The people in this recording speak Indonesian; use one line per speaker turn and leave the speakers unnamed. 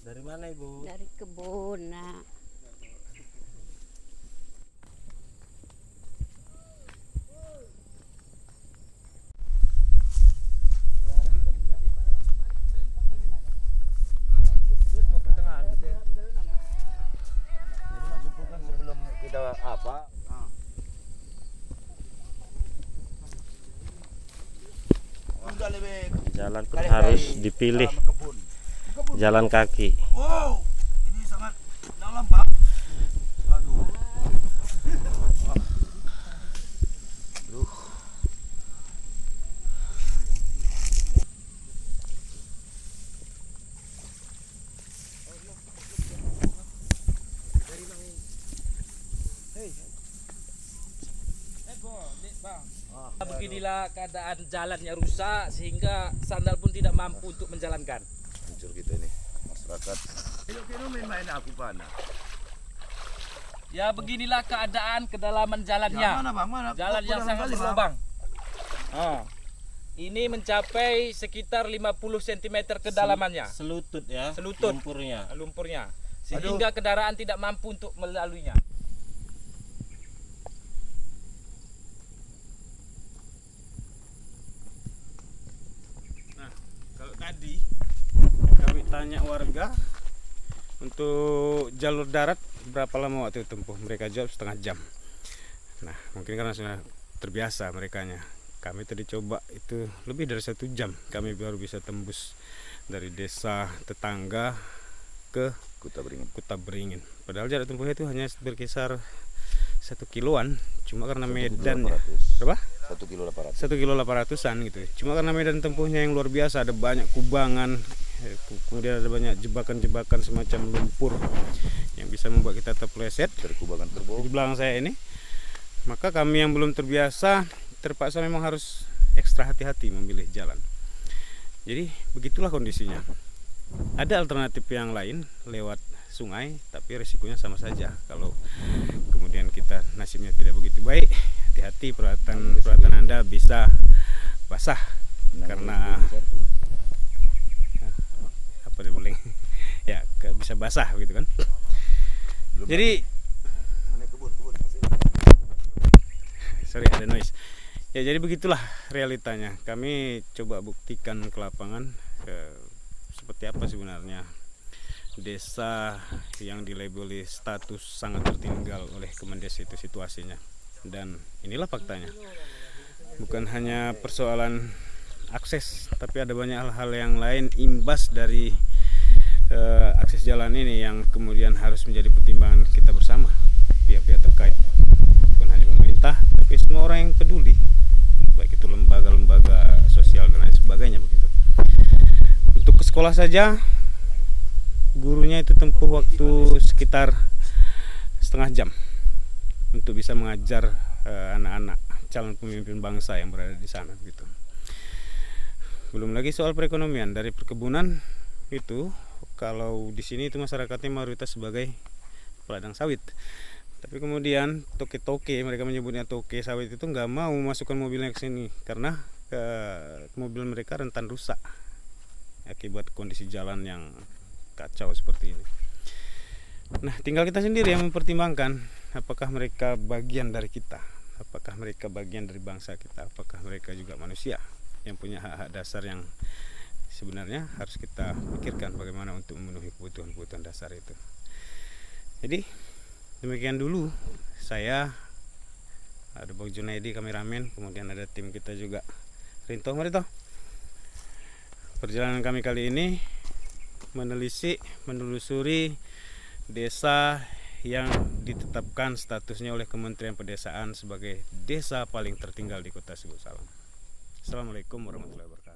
Dari mana Ibu?
Dari kebun, Nak.
Jadi masuk hutan sebelum kita apa? Jalan pun harus dipilih. Jalan kaki.
Wow, ini sangat dalam, Pak. Aduh.
Beginilah keadaan jalannya rusak sehingga sandal pun tidak mampu untuk menjalankan.
Hancur kita ini masyarakat. Kilo main aku pana.
Ya beginilah keadaan kedalaman jalannya.
Mana Bang? Mana?
Jalan yang sangat berlubang. Ini mencapai sekitar 50 cm kedalamannya.
Selutut ya.
Selutut. Lumpurnya. Sehingga kendaraan tidak mampu untuk melaluinya.
Kalau tadi kami tanya warga untuk jalur darat berapa lama waktu tempuh, mereka jawab setengah jam. Nah mungkin karena sudah terbiasa merekanya. Kami tadi coba itu lebih dari 1 jam kami baru bisa tembus dari desa tetangga ke Kuta Beringin. Padahal jarak tempuhnya itu hanya berkisar 1 kiloan, cuma karena medan berapa?
1 kilo 800.
1 kilo 800-an gitu. Cuma karena medan tempuhnya yang luar biasa, ada banyak kubangan, kemudian ada banyak jebakan-jebakan semacam lumpur yang bisa membuat kita terpeleset
Dari kubangan kerbau.
di belakang saya ini. Maka kami yang belum terbiasa terpaksa memang harus ekstra hati-hati memilih jalan. Jadi begitulah kondisinya. Ada alternatif yang lain lewat sungai, tapi resikonya sama saja. Kalau kemudian kita nasibnya tidak begitu baik, hati-hati, peralatan Anda bisa basah karena apa dia boleh ya bisa basah gitu kan. Jadi sorry ada noise. Ya jadi begitulah realitanya. Kami coba buktikan ke lapangan seperti apa sebenarnya desa yang dilabeli status sangat tertinggal oleh Kemendes itu situasinya. Dan inilah faktanya. Bukan hanya persoalan akses, tapi ada banyak hal-hal yang lain imbas dari akses jalan ini yang kemudian harus menjadi pertimbangan kita bersama, pihak-pihak terkait. Bukan hanya pemerintah, tapi semua orang yang peduli, baik itu lembaga-lembaga sosial dan lain sebagainya begitu. Untuk ke sekolah saja, gurunya itu tempuh waktu sekitar setengah jam untuk bisa mengajar anak-anak calon pemimpin bangsa yang berada di sana gitu. Belum lagi soal perekonomian dari perkebunan itu, kalau di sini itu masyarakatnya mayoritas sebagai peladang sawit. Tapi kemudian toke-toke, mereka menyebutnya toke sawit itu nggak mau memasukkan mobilnya ke sini karena mobil mereka rentan rusak akibat kondisi jalan yang kacau seperti ini. Nah, tinggal kita sendiri yang mempertimbangkan apakah mereka bagian dari kita, apakah mereka bagian dari bangsa kita, apakah mereka juga manusia yang punya hak-hak dasar yang sebenarnya harus kita pikirkan bagaimana untuk memenuhi kebutuhan-kebutuhan dasar itu. Jadi demikian dulu, saya ada Bang Junaidi kameramen, kemudian ada tim kita juga Rinto, mari toh. Perjalanan kami kali ini menelusuri desa yang ditetapkan statusnya oleh Kementerian Pedesaan sebagai desa paling tertinggal di Kota Sibu Salem. Assalamualaikum warahmatullahi wabarakatuh.